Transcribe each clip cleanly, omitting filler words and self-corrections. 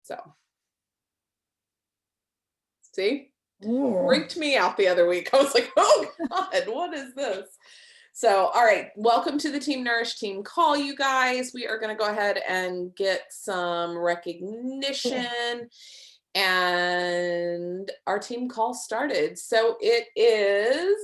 So, see, Ooh. freaked me out the other week. I was like, oh God, what is this? So, all right, welcome to the Team Nourished Team Call, you guys. We are going to go ahead and get some recognition and our team call started. So it is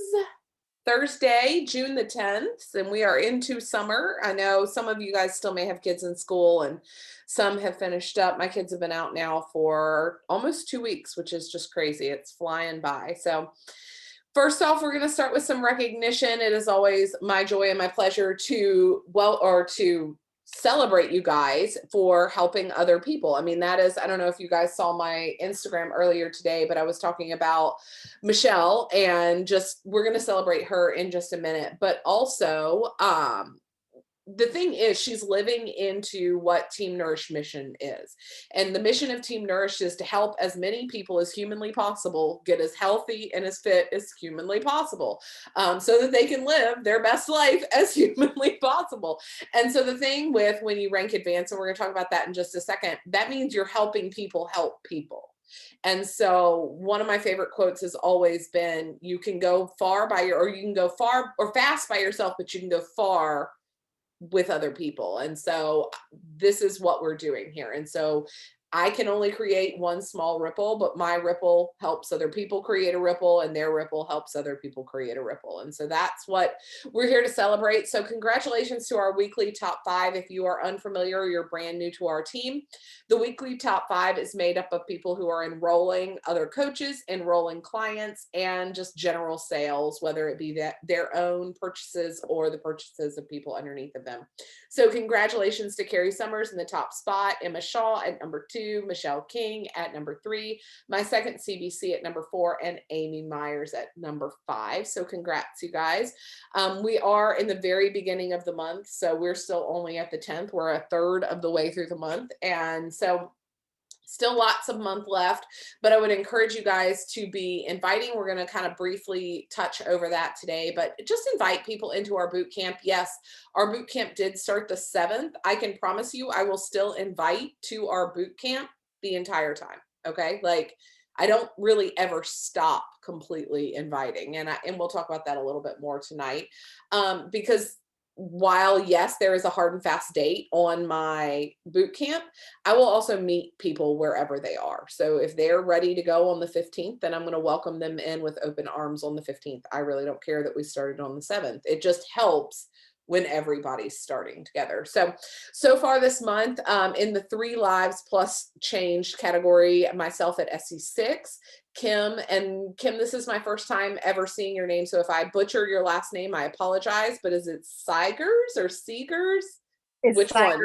Thursday, June the 10th, and we are into summer. I know some of you guys still may have kids in school and some have finished up. My kids have been out now for almost 2 weeks, which is just crazy. It's flying by. So first off, we're going to start with some recognition. It is always my joy and my pleasure to celebrate you guys for helping other people. I mean, that is, I don't know if you guys saw my Instagram earlier today, but I was talking about Michelle and just, we're going to celebrate her in just a minute. But also, the thing is, she's living into what Team Nourished mission is. And the mission of Team Nourished is to help as many people as humanly possible get as healthy and as fit as humanly possible, so that they can live their best life as humanly possible. And so the thing with when you rank advanced, and we're going to talk about that in just a second, that means you're helping people help people. And so one of my favorite quotes has always been, you can go far you can go far or fast by yourself, but you can go far with other people. And so this is what we're doing here. And so I can only create one small ripple, but my ripple helps other people create a ripple, and their ripple helps other people create a ripple. And so that's what we're here to celebrate. So congratulations to our weekly top 5. If you are unfamiliar or you're brand new to our team, the weekly top 5 is made up of people who are enrolling other coaches, enrolling clients, and just general sales, whether it be that their own purchases or the purchases of people underneath of them. So congratulations to Carrie Summers in the top spot, Emma Shaw at number 2, Michelle King at number 3, my second CBC at number 4, and Amy Myers at number 5. So congrats, you guys. We are in the very beginning of the month, so we're still only at the 10th. We're a third of the way through the month. And so still lots of month left, but I would encourage you guys to be inviting. We're going to kind of briefly touch over that today, but just invite people into our boot camp. Yes, our boot camp did start the 7th. I can promise you I will still invite to our boot camp the entire time. Okay. Like, I don't really ever stop completely inviting. And we'll talk about that a little bit more tonight. Because while yes, there is a hard and fast date on my boot camp, I will also meet people wherever they are. So if they're ready to go on the 15th, then I'm going to welcome them in with open arms on the 15th. I really don't care that we started on the 7th. It just helps when everybody's starting together. So far this month, in the 3 lives plus changed category, myself at SC6, Kim, this is my first time ever seeing your name. So if I butcher your last name, I apologize, but is it Seigers or Seegers? It's Which Seigers. one?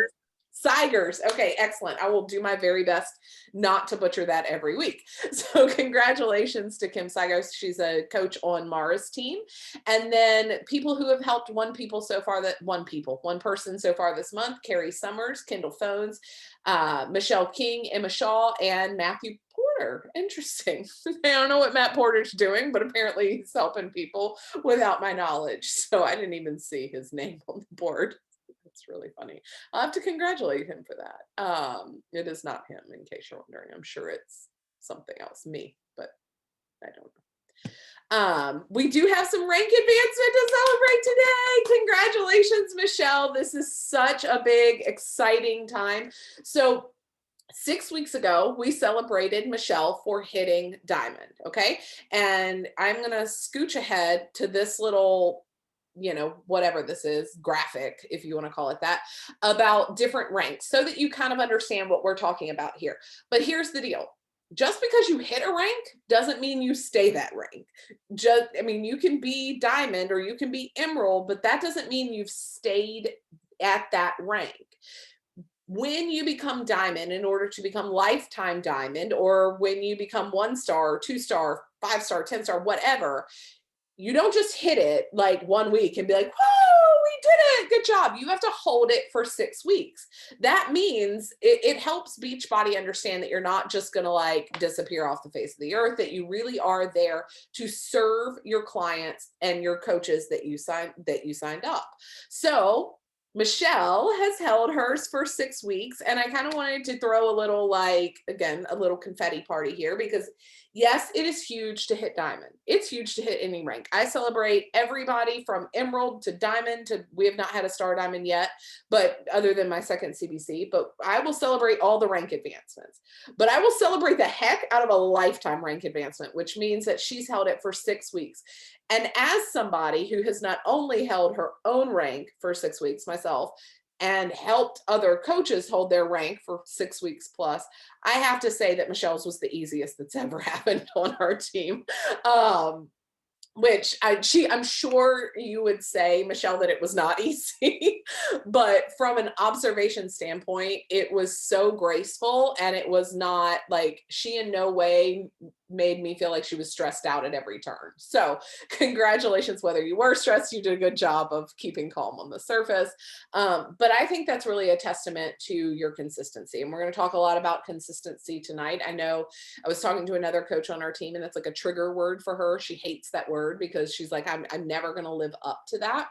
Seigers. Okay, excellent. I will do my very best not to butcher that every week. So congratulations to Kim Seigers. She's a coach on Mara's team. And then people who have helped one person so far this month, Carrie Summers, Kendall Phones, Michelle King, Emma Shaw, and Matthew Porter. Interesting. I don't know what Matt Porter's doing, but apparently he's helping people without my knowledge. So I didn't even see his name on the board. It's really funny. I'll have to congratulate him for that. It is not him, in case you're wondering. I'm sure it's something else, me, but I don't know. We do have some rank advancement to celebrate today. Congratulations, Michelle. This is such a big, exciting time. So 6 weeks ago, we celebrated Michelle for hitting diamond. Okay. And I'm going to scooch ahead to this little, whatever this is, graphic, if you want to call it that, about different ranks so that you kind of understand what we're talking about here. But here's the deal. Just because you hit a rank doesn't mean you stay that rank. You can be diamond or you can be emerald, but that doesn't mean you've stayed at that rank. When you become diamond, in order to become lifetime diamond, or when you become 1-star, 2-star, 5-star, 10-star, whatever, you don't just hit it like 1 week and be like, whoa, we did it, good job. You have to hold it for 6 weeks. That means it helps Beachbody understand that you're not just going to like disappear off the face of the earth, that you really are there to serve your clients and your coaches that you signed up. So Michelle has held hers for 6 weeks, and I kind of wanted to throw a little, like, again, a little confetti party here because, yes, it is huge to hit diamond. It's huge to hit any rank. I celebrate everybody from emerald to diamond to, we have not had a star diamond yet, but other than my second CBC, but I will celebrate all the rank advancements. But I will celebrate the heck out of a lifetime rank advancement, which means that she's held it for 6 weeks. And as somebody who has not only held her own rank for 6 weeks myself and helped other coaches hold their rank for 6 weeks plus, I have to say that Michelle's was the easiest that's ever happened on our team. Um, which I'm sure you would say, Michelle, that it was not easy, but from an observation standpoint, it was so graceful, and it was not like, she in no way made me feel like she was stressed out at every turn. So congratulations, whether you were stressed, you did a good job of keeping calm on the surface. But I think that's really a testament to your consistency. And we're going to talk a lot about consistency tonight. I know I was talking to another coach on our team, and that's like a trigger word for her. She hates that word because she's like, I'm never going to live up to that.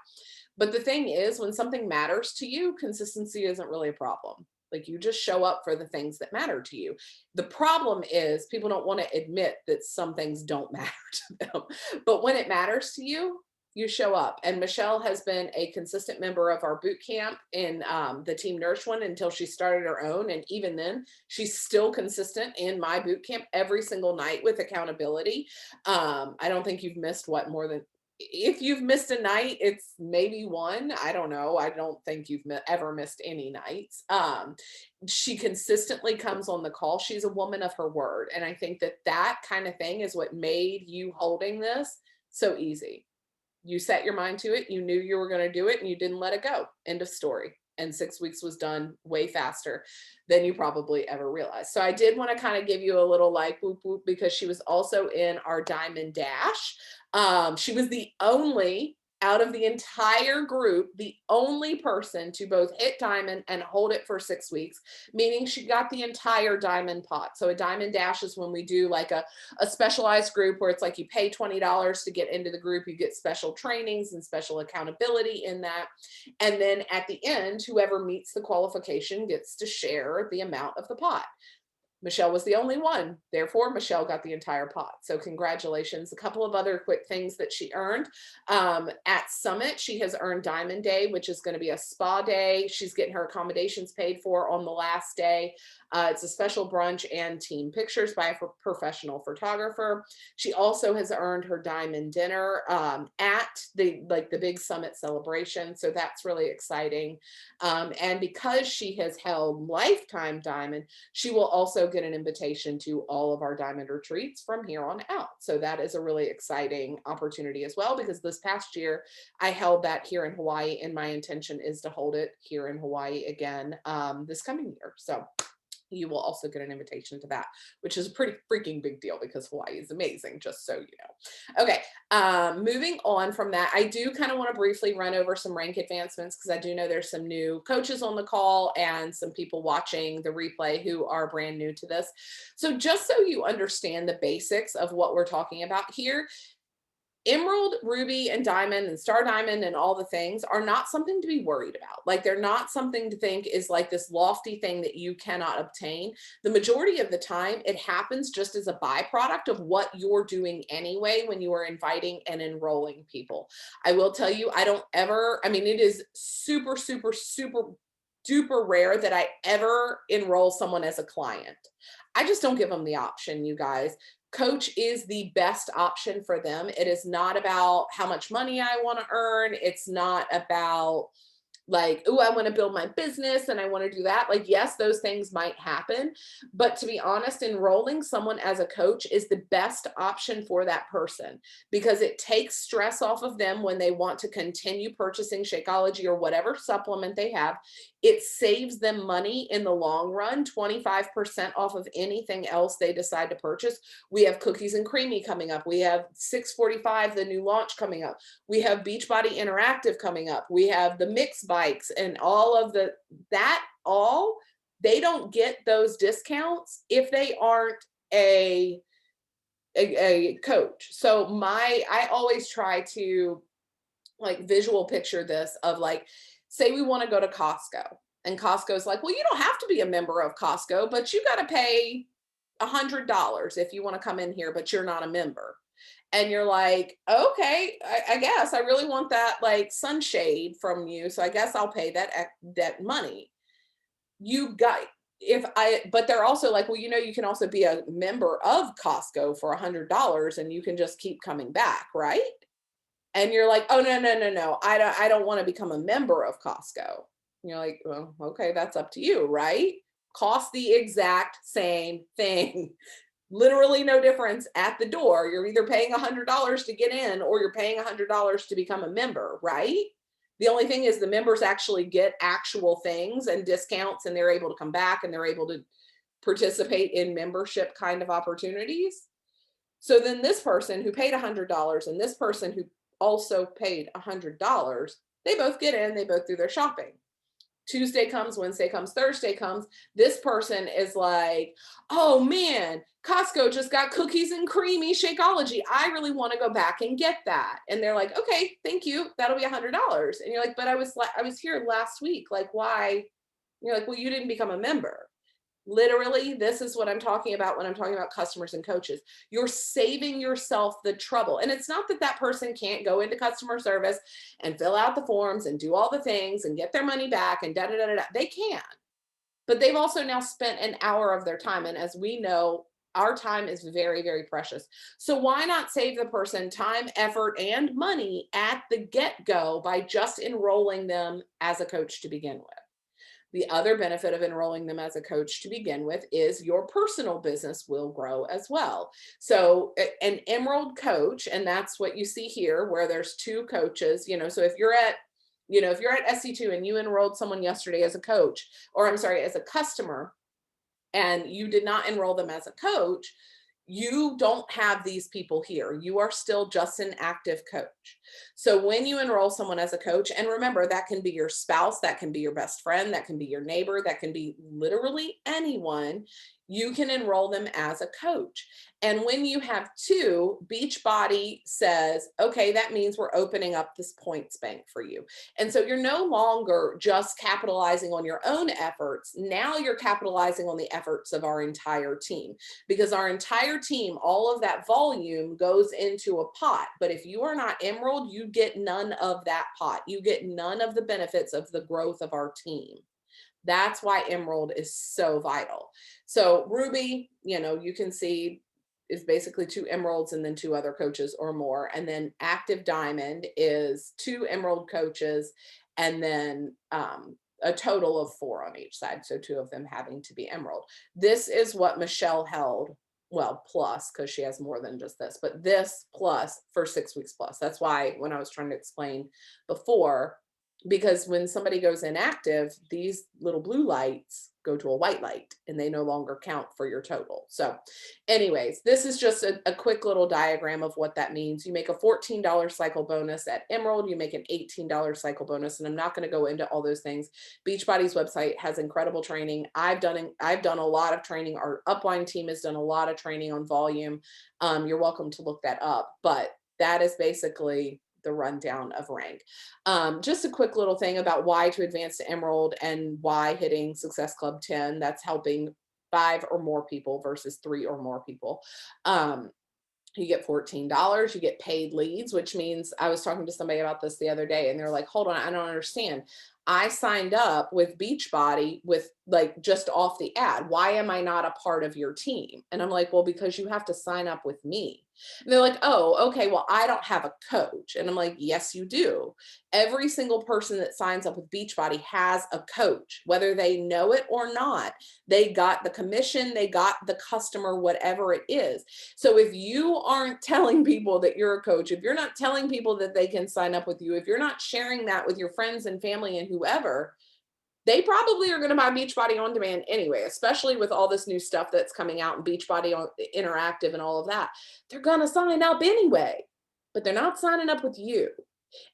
But the thing is, when something matters to you, consistency isn't really a problem. Like, you just show up for the things that matter to you. The problem is people don't want to admit that some things don't matter to them. But when it matters to you, you show up. And Michelle has been a consistent member of our boot camp in the Team Nourished one until she started her own. And even then, she's still consistent in my boot camp every single night with accountability. I don't think you've missed what, more than, if you've missed a night, it's maybe one. I don't know. I don't think you've ever missed any nights. She consistently comes on the call. She's a woman of her word. And I think that that kind of thing is what made you holding this so easy. You set your mind to it. You knew you were going to do it, and you didn't let it go. End of story. And 6 weeks was done way faster than you probably ever realized. So I did want to kind of give you a little like whoop whoop, because she was also in our Diamond Dash. She was the only, out of the entire group, the only person to both hit diamond and hold it for 6 weeks, meaning she got the entire diamond pot. So a Diamond Dash is when we do like a specialized group where it's like you pay $20 to get into the group, you get special trainings and special accountability in that. And then at the end, whoever meets the qualification gets to share the amount of the pot. Michelle was the only one. Therefore, Michelle got the entire pot. So congratulations. A couple of other quick things that she earned. At Summit, she has earned Diamond Day, which is going to be a spa day. She's getting her accommodations paid for on the last day. It's a special brunch and team pictures by a professional photographer. She also has earned her Diamond Dinner at the big Summit celebration. So that's really exciting. And because she has held Lifetime Diamond, she will also get an invitation to all of our diamond retreats from here on out. So that is a really exciting opportunity as well, because this past year I held that here in Hawaii, and my intention is to hold it here in Hawaii again this coming year. So you will also get an invitation to that, which is a pretty freaking big deal because Hawaii is amazing, just so you know. Okay, moving on from that, I do kind of want to briefly run over some rank advancements because I do know there's some new coaches on the call and some people watching the replay who are brand new to this. So just so you understand the basics of what we're talking about here, emerald, ruby, and diamond and star diamond and all the things are not something to be worried about. Like, they're not something to think is like this lofty thing that you cannot obtain. The majority of the time, it happens just as a byproduct of what you're doing anyway when you are inviting and enrolling people. I will tell you, it is super, super, super duper rare that I ever enroll someone as a client. I just don't give them the option, you guys. Coach is the best option for them. It is not about how much money I want to earn. It's not about like, oh, I want to build my business and I want to do that. Like, yes, those things might happen. But to be honest, enrolling someone as a coach is the best option for that person because it takes stress off of them when they want to continue purchasing Shakeology or whatever supplement they have. It saves them money in the long run, 25% off of anything else they decide to purchase. We have Cookies and Creamy coming up. We have 645, the new launch coming up. We have Beachbody Interactive coming up. We have the Mix Bikes and all of they don't get those discounts if they aren't a coach. So I always try to like visual picture this of like, Say we want to go to Costco, and Costco's like, well, you don't have to be a member of Costco, but you got to pay $100 if you want to come in here, but you're not a member. And you're like, okay, I guess I really want that like sunshade from you. So I guess I'll pay that money. You got but they're also like, well, you can also be a member of Costco for $100 and you can just keep coming back, right? And you're like, oh no, no, no, no. I don't want to become a member of Costco. And you're like, well, okay, that's up to you, right? Cost the exact same thing. Literally no difference at the door. You're either paying $100 to get in or you're paying $100 to become a member, right? The only thing is the members actually get actual things and discounts, and they're able to come back and they're able to participate in membership kind of opportunities. So then this person who paid $100 and this person who also paid $100, they both get in, they both do their shopping. Tuesday comes, Wednesday comes, Thursday comes. This person is like, oh man, Costco just got cookies and creamy Shakeology. I really want to go back and get that. And they're like, okay, thank you. That'll be $100. And you're like, but I was here last week. Like, why? And you're like, well, you didn't become a member. Literally, this is what I'm talking about when I'm talking about customers and coaches. You're saving yourself the trouble. And it's not that that person can't go into customer service and fill out the forms and do all the things and get their money back and da da da da. They can. But they've also now spent an hour of their time. And as we know, our time is very, very precious. So why not save the person time, effort, and money at the get-go by just enrolling them as a coach to begin with? The other benefit of enrolling them as a coach to begin with is your personal business will grow as well. So an Emerald coach, and that's what you see here where there's two coaches, so if you're at SC2 and you enrolled someone yesterday as a coach, or I'm sorry, as a customer, and you did not enroll them as a coach, you don't have these people here. You are still just an active coach. So when you enroll someone as a coach, and remember, that can be your spouse, that can be your best friend, that can be your neighbor, that can be literally anyone, you can enroll them as a coach. And when you have two, Beachbody says, okay, that means we're opening up this points bank for you. And so you're no longer just capitalizing on your own efforts. Now you're capitalizing on the efforts of our entire team, because our entire team, all of that volume goes into a pot. But if you are not Emerald, you get none of that pot. You get none of the benefits of the growth of our team. That's why Emerald is so vital. So Ruby, you can see is basically two Emeralds and then two other coaches or more. And then Active Diamond is two Emerald coaches and then a total of 4 on each side. So 2 of them having to be Emerald. This is what Michelle held. Well, plus, because she has more than just this, but this plus for 6 weeks plus. That's why when I was trying to explain before, because when somebody goes inactive, these little blue lights go to a white light and they no longer count for your total. So anyways, this is just a quick little diagram of what that means. You make a $14 cycle bonus at Emerald, you make an $18 cycle bonus, and I'm not going to go into all those things. Beachbody's website has incredible training. I've done a lot of training. Our upline team has done a lot of training on volume. You're welcome to look that up, but that is basically the rundown of rank. Just a quick little thing about why to advance to Emerald and why hitting Success Club 10, that's helping 5 or more people versus 3 or more people. You get $14, you get paid leads, which means I was talking to somebody about this the other day and they're like, hold on, I don't understand. I signed up with Beachbody with like just off the ad. Why am I not a part of your team? And I'm like, well, because you have to sign up with me. And they're like, oh, okay, well, I don't have a coach. And I'm like, yes, you do. Every single person that signs up with Beachbody has a coach, whether they know it or not. They got the commission, they got the customer, whatever it is. So if you aren't telling people that you're a coach, if you're not telling people that they can sign up with you, if you're not sharing that with your friends and family and whoever, they probably are going to buy Beachbody on demand anyway, especially with all this new stuff that's coming out and Beachbody on interactive and all of that. They're going to sign up anyway, but they're not signing up with you.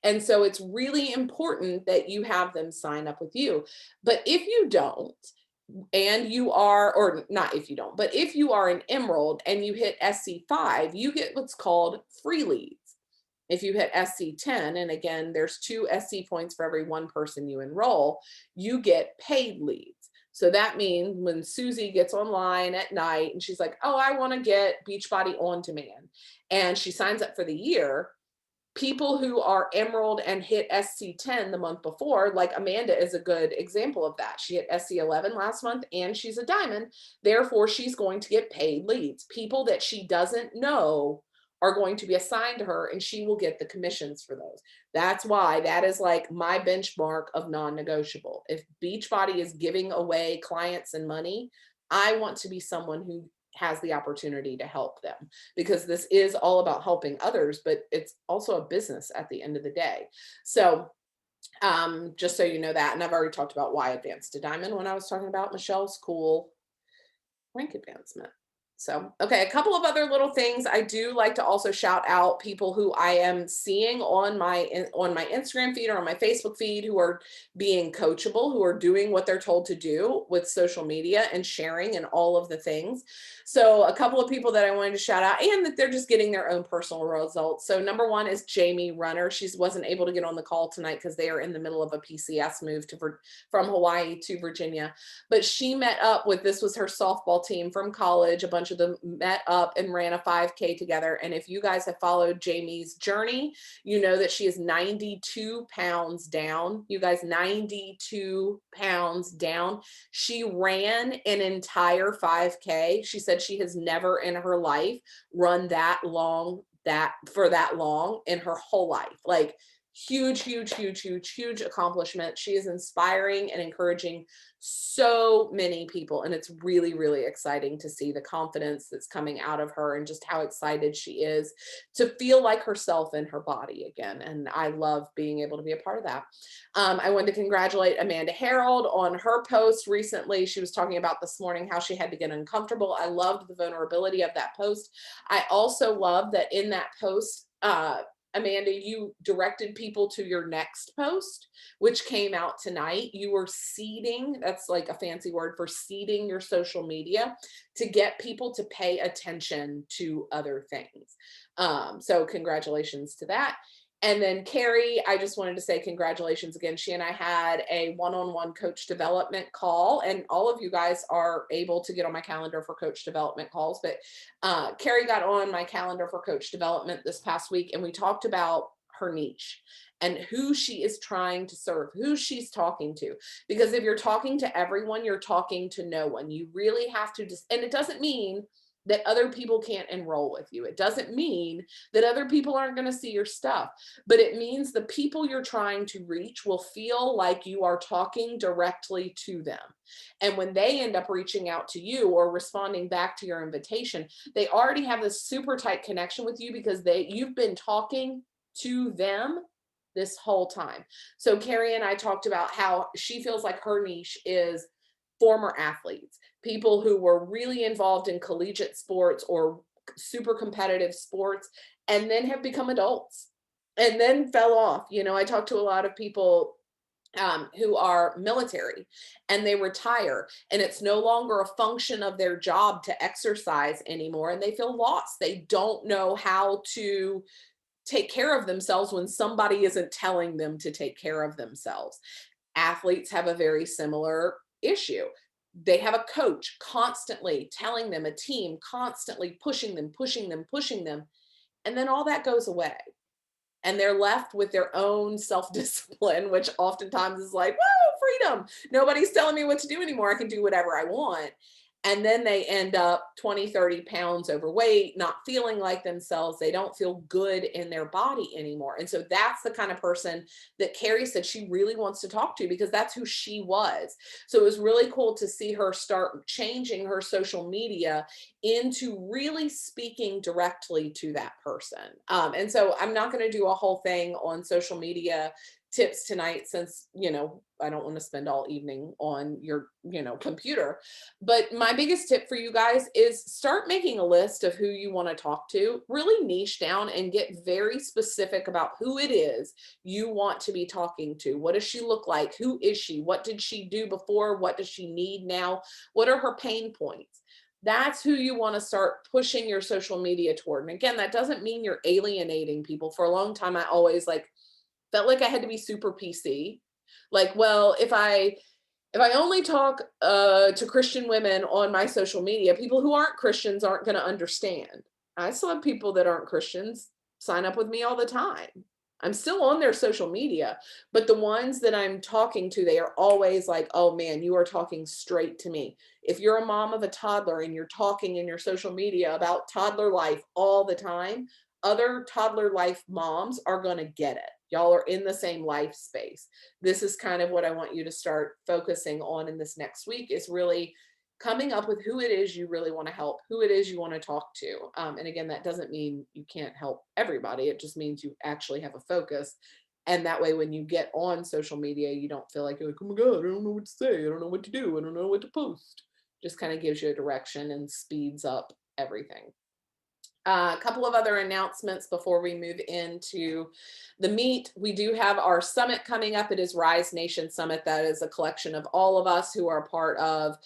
And so it's really important that you have them sign up with you. But if you don't, and you are, or not if you don't, but if you are an Emerald and you hit SC5, you get what's called free leads. If you hit SC10, and again, there's 2 SC points for every 1 person you enroll, you get paid leads. So that means when Susie gets online at night and she's like, oh, I want to get Beachbody On Demand, and she signs up for the year, people who are emerald and hit SC10 the month before, like Amanda is a good example of that. She hit SC11 last month and she's a diamond. Therefore, she's going to get paid leads. People that she doesn't know are going to be assigned to her and she will get the commissions for those. That's why that is like my benchmark of non-negotiable. If Beachbody is giving away clients and money, I want to be someone who has the opportunity to help them, because this is all about helping others, but it's also a business at the end of the day. So just so you know that, and I've already talked about why advanced to diamond when I was talking about Michelle's cool rank advancement. So, okay, a couple of other little things. I do like to also shout out people who I am seeing on my Instagram feed or on my Facebook feed who are being coachable, who are doing what they're told to do with social media and sharing and all of the things. So, a couple of people that I wanted to shout out, and that they're just getting their own personal results. So, number one is Jamie Runner. She wasn't able to get on the call tonight because they are in the middle of a PCS move from Hawaii to Virginia. But she met up with, this was her softball team from college. A bunch of them met up and ran a 5K together. And if you guys have followed Jamie's journey, you know that she is 92 pounds down. You guys, 92 pounds down. She ran an entire 5K. She said she has never in her life run that long, for that long in her whole life. Like, huge accomplishment. She is inspiring and encouraging so many people, and it's really, really exciting to see the confidence that's coming out of her and just how excited she is to feel like herself in her body again. And I love being able to be a part of that. I wanted to congratulate Amanda Harold on her post recently. She was talking about this morning how she had to get uncomfortable. I loved the vulnerability of that post. I also love that in that post, Amanda, you directed people to your next post, which came out tonight. You were seeding, that's like a fancy word for seeding your social media to get people to pay attention to other things. So congratulations to that. And then Carrie, I just wanted to say congratulations again. She and I had a one-on-one coach development call, and all of you guys are able to get on my calendar for coach development calls. But Carrie got on my calendar for coach development this past week, and we talked about her niche and who she is trying to serve, who she's talking to. Because if you're talking to everyone, you're talking to no one. You really have to and it doesn't mean that other people can't enroll with you. It doesn't mean that other people aren't going to see your stuff, but it means the people you're trying to reach will feel like you are talking directly to them. And when they end up reaching out to you or responding back to your invitation, they already have this super tight connection with you because you've been talking to them this whole time. So Carrie and I talked about how she feels like her niche is former athletes, people who were really involved in collegiate sports or super competitive sports, and then have become adults and then fell off. I talked to a lot of people who are military and they retire, and it's no longer a function of their job to exercise anymore, and they feel lost. They don't know how to take care of themselves when somebody isn't telling them to take care of themselves. Athletes have a very similar issue. They have a coach constantly telling them, a team constantly pushing them, and then all that goes away. And they're left with their own self-discipline, which oftentimes is like, whoa, freedom. Nobody's telling me what to do anymore. I can do whatever I want. And then they end up 20, 30 pounds overweight, not feeling like themselves. They don't feel good in their body anymore. And so that's the kind of person that Carrie said she really wants to talk to, because that's who she was. So it was really cool to see her start changing her social media into really speaking directly to that person. And so I'm not going to do a whole thing on social media tips tonight, since I don't want to spend all evening on your computer. But my biggest tip for you guys is start making a list of who you want to talk to. Really niche down and get very specific about who it is you want to be talking to. What does she look like? Who is she? What did she do before? What does she need now? What are her pain points? That's who you want to start pushing your social media toward. And again, that doesn't mean you're alienating people. For a long time, I always like felt like I had to be super PC. Like, well, if I only talk to Christian women on my social media, people who aren't Christians aren't going to understand. I still have people that aren't Christians sign up with me all the time. I'm still on their social media, but the ones that I'm talking to, they are always like, oh man, you are talking straight to me. If you're a mom of a toddler and you're talking in your social media about toddler life all the time, other toddler life moms are going to get it. Y'all are in the same life space. This is kind of what I want you to start focusing on in this next week, is really coming up with who it is you really want to help, who it is you want to talk to. And again, that doesn't mean you can't help everybody. It just means you actually have a focus. And that way, when you get on social media, you don't feel like you're like, oh my God, I don't know what to say. I don't know what to do. I don't know what to post. Just kind of gives you a direction and speeds up everything. A couple of other announcements before we move into the meet. We do have our summit coming up. It is Rise Nation Summit. That is a collection of all of us who are part of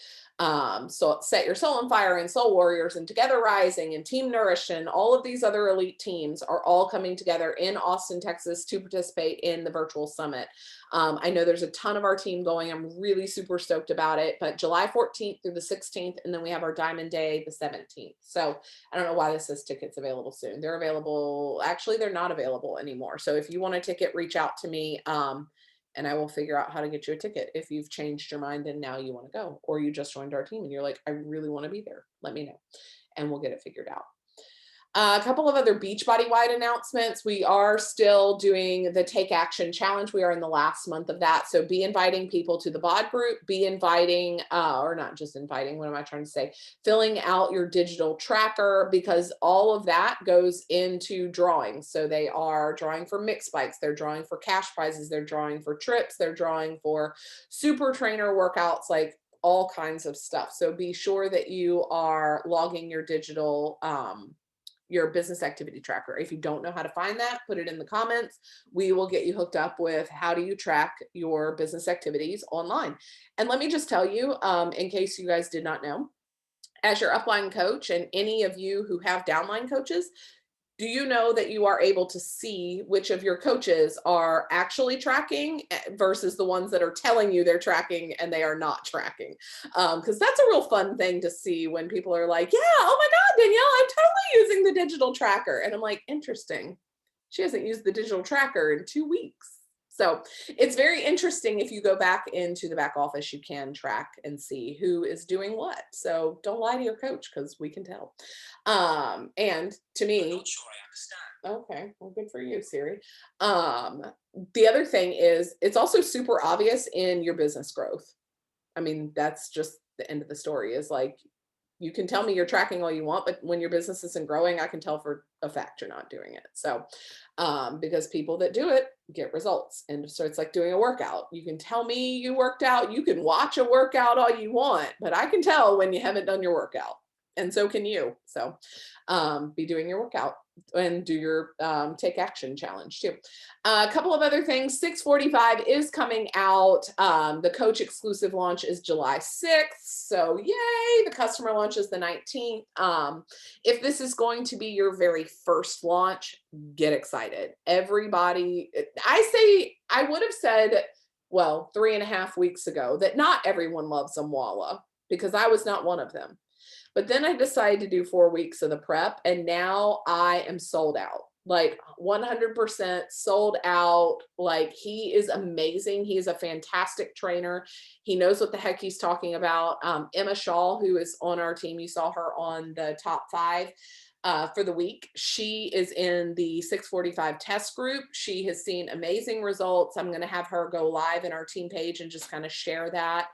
so Set Your Soul on Fire and Soul Warriors and Together Rising and Team Nourished and all of these other elite teams are all coming together in Austin, Texas to participate in the virtual summit. I know there's a ton of our team going. I'm really super stoked about it, but July 14th through the 16th, and then we have our Diamond Day the 17th. So I don't know why this says tickets available soon. They're available. Actually, they're not available anymore. So if you want a ticket, reach out to me. And I will figure out how to get you a ticket if you've changed your mind and now you want to go, or you just joined our team and you're like, I really want to be there. Let me know and we'll get it figured out. A couple of other Beachbody-wide announcements. We are still doing the Take Action Challenge. We are in the last month of that. So be inviting people to the BOD group, be inviting, or not just inviting, what am I trying to say? Filling out your digital tracker, because all of that goes into drawing. So they are drawing for mixed bikes. They're drawing for cash prizes. They're drawing for trips. They're drawing for super trainer workouts, like all kinds of stuff. So be sure that you are logging your digital, your business activity tracker. If you don't know how to find that, put it in the comments. We will get you hooked up with how do you track your business activities online. And let me just tell you, in case you guys did not know, as your upline coach and any of you who have downline coaches, do you know that you are able to see which of your coaches are actually tracking versus the ones that are telling you they're tracking and they are not tracking? Because that's a real fun thing to see when people are like, yeah, oh my God, Danielle, I'm totally using the digital tracker. And I'm like, interesting. She hasn't used the digital tracker in 2 weeks. So it's very interesting. If you go back into the back office, you can track and see who is doing what. So don't lie to your coach, because we can tell. And to me, I'm not sure I understand. Okay, well, good for you, Siri. The other thing is, it's also super obvious in your business growth. I mean, that's just the end of the story, is like, you can tell me you're tracking all you want, but when your business isn't growing, I can tell for a fact you're not doing it. So, because people that do it get results. And so it's like doing a workout. You can tell me you worked out, you can watch a workout all you want, but I can tell when you haven't done your workout. And so can you. So be doing your workout and do your Take Action Challenge too. A couple of other things. 645 is coming out. The coach exclusive launch is July 6th. So yay, the customer launch is the 19th. If this is going to be your very first launch, get excited. Everybody, I would have said, well, 3.5 weeks ago, that not everyone loves Amwala, because I was not one of them. But then I decided to do 4 weeks of the prep, and now I am sold out, like 100% sold out. Like, he is amazing. He is a fantastic trainer. He knows what the heck he's talking about. Emma Shaw, who is on our team, you saw her on the top 5 for the week. She is in the 645 test group. She has seen amazing results. I'm going to have her go live in our team page and just kind of share that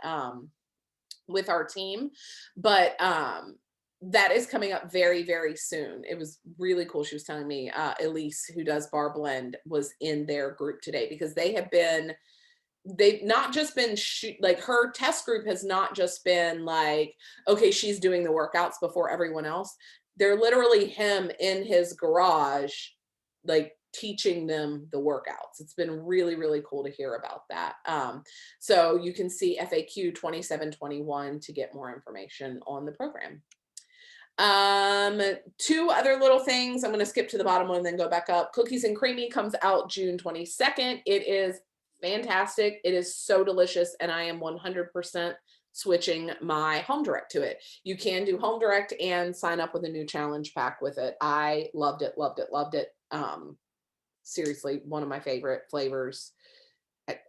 with our team. But that is coming up very, very soon. It was really cool. She was telling me, Elise, who does Bar Blend, was in their group today, because they've not just been like, her test group has not just been like, okay, she's doing the workouts before everyone else. They're literally him in his garage, like teaching them the workouts. It's been really, really cool to hear about that. So you can see FAQ 2721 to get more information on the program. Two other little things. I'm going to skip to the bottom one and then go back up. Cookies and Creamy comes out June 22nd. It is fantastic. It is so delicious, and I am 100% switching my home direct to it. You can do home direct and sign up with a new challenge pack with it. I loved it, loved it, loved it. Seriously, one of my favorite flavors.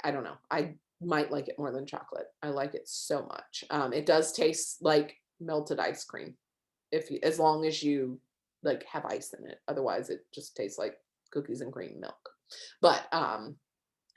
I don't know. I might like it more than chocolate. I like it so much. It does taste like melted ice cream if you, as long as you like have ice in it. Otherwise, it just tastes like cookies and cream milk. But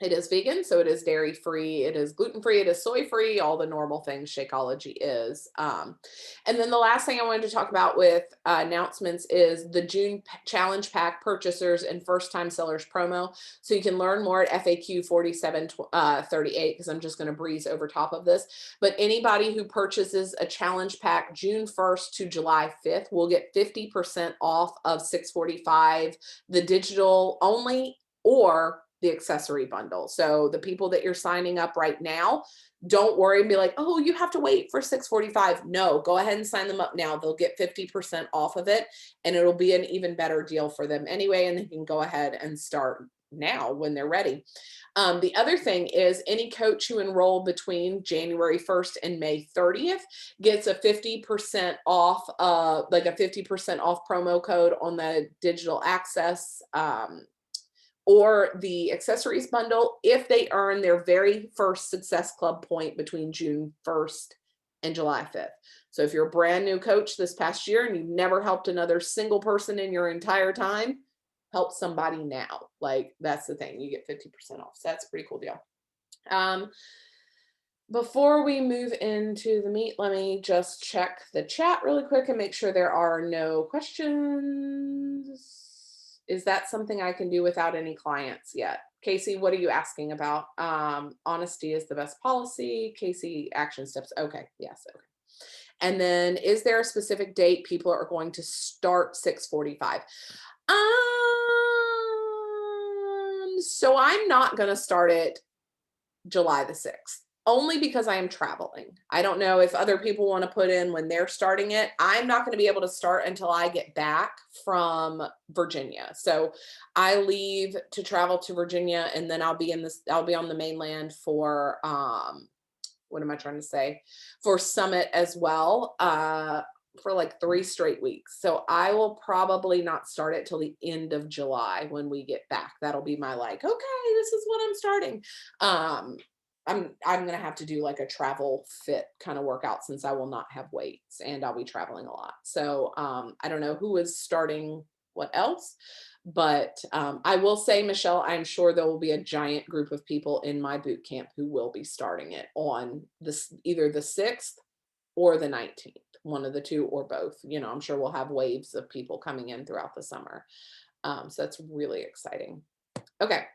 it is vegan, so it is dairy free, it is gluten free, it is soy free, all the normal things Shakeology is. And then the last thing I wanted to talk about with announcements is the June challenge pack purchasers and first time sellers promo. So you can learn more at FAQ 4738, because I'm just going to breeze over top of this. But anybody who purchases a challenge pack June 1st to July 5th will get 50% off of 645, the digital only, or the accessory bundle. So the people that you're signing up right now, don't worry and be like, oh, you have to wait for 645. No, go ahead and sign them up now. They'll get 50% off of it, and it'll be an even better deal for them anyway. And they can go ahead and start now when they're ready. The other thing is any coach who enroll between January 1st and May 30th gets a 50% off, like a 50% off promo code on the digital access or the accessories bundle if they earn their very first Success Club point between June 1st and July 5th. So if you're a brand new coach this past year and you've never helped another single person in your entire time, help somebody now. Like, that's the thing. You get 50% off. So that's a pretty cool deal. Before we move into the meat, let me just check the chat really quick and make sure there are no questions. Is that something I can do without any clients yet? Casey, what are you asking about? Honesty is the best policy. Casey, action steps. Okay, yes, okay. And then, is there a specific date people are going to start 645? So I'm not going to start it July the 6th. Only because I am traveling. I don't know if other people want to put in when they're starting it. I'm not going to be able to start until I get back from Virginia. So I leave to travel to Virginia, and then I'll be on the mainland for what am I trying to say? For Summit as well. For like 3 straight weeks. So I will probably not start it till the end of July when we get back. That'll be my like, okay, this is what I'm starting. I'm going to have to do like a travel fit kind of workout since I will not have weights and I'll be traveling a lot. So I don't know who is starting what else, but I will say, Michelle, I'm sure there will be a giant group of people in my boot camp who will be starting it on this, either the 6th or the 19th, one of the two or both. You know, I'm sure we'll have waves of people coming in throughout the summer. So that's really exciting. Okay.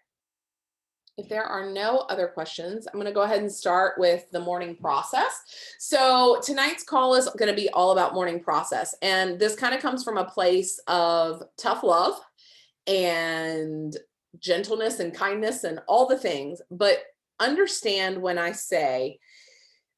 If there are no other questions, I'm going to go ahead and start with the morning process. So tonight's call is going to be all about morning process. And this kind of comes from a place of tough love and gentleness and kindness and all the things. But understand when I say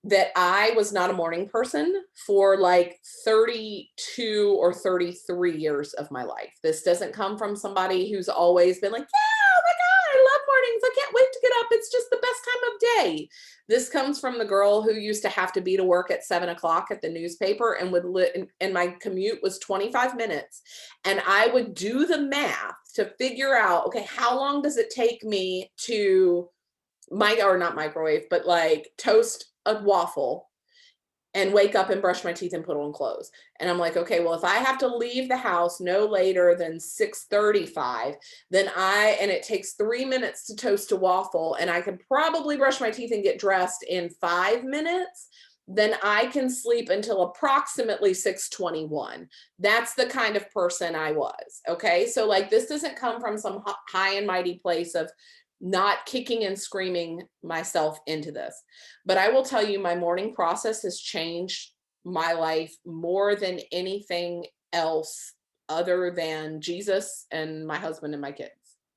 that I was not a morning person for like 32 or 33 years of my life. This doesn't come from somebody who's always been like, yeah, oh my God, I love mornings. I can't wait to get up. It's just the best time of day. This comes from the girl who used to have to be to work at 7 o'clock at the newspaper and and my commute was 25 minutes. And I would do the math to figure out, okay, how long does it take me to not microwave, but like toast a waffle and wake up and brush my teeth and put on clothes. And I'm like, okay, well, if I have to leave the house no later than 6:35, then and it takes 3 minutes to toast a waffle, and I could probably brush my teeth and get dressed in 5 minutes, then I can sleep until approximately 6:21. That's the kind of person I was. Okay. So like, this doesn't come from some high and mighty place of not kicking and screaming myself into this. But I will tell you, my morning process has changed my life more than anything else other than Jesus and my husband and my kids.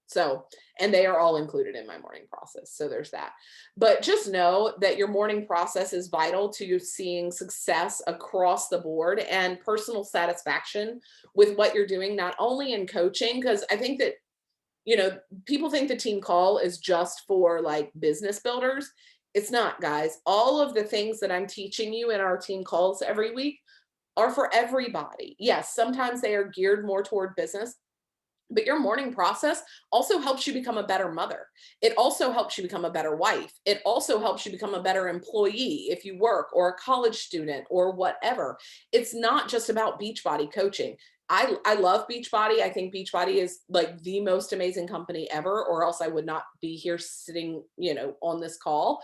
So, and they are all included in my morning process. So there's that. But just know that your morning process is vital to you seeing success across the board and personal satisfaction with what you're doing, not only in coaching, because I think that, people think the team call is just for like business builders. It's not, guys. All of the things that I'm teaching you in our team calls every week are for everybody. Yes, sometimes they are geared more toward business, but your morning process also helps you become a better mother. It also helps you become a better wife. It also helps you become a better employee if you work, or a college student, or whatever. It's not just about Beachbody coaching. I love Beachbody. I think Beachbody is like the most amazing company ever, or else I would not be here sitting, on this call.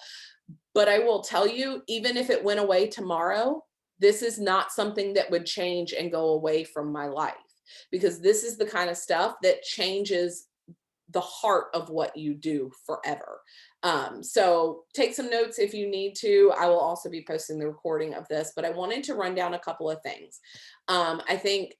But I will tell you, even if it went away tomorrow, this is not something that would change and go away from my life, because this is the kind of stuff that changes the heart of what you do forever. So take some notes if you need to. I will also be posting the recording of this, but I wanted to run down a couple of things. I think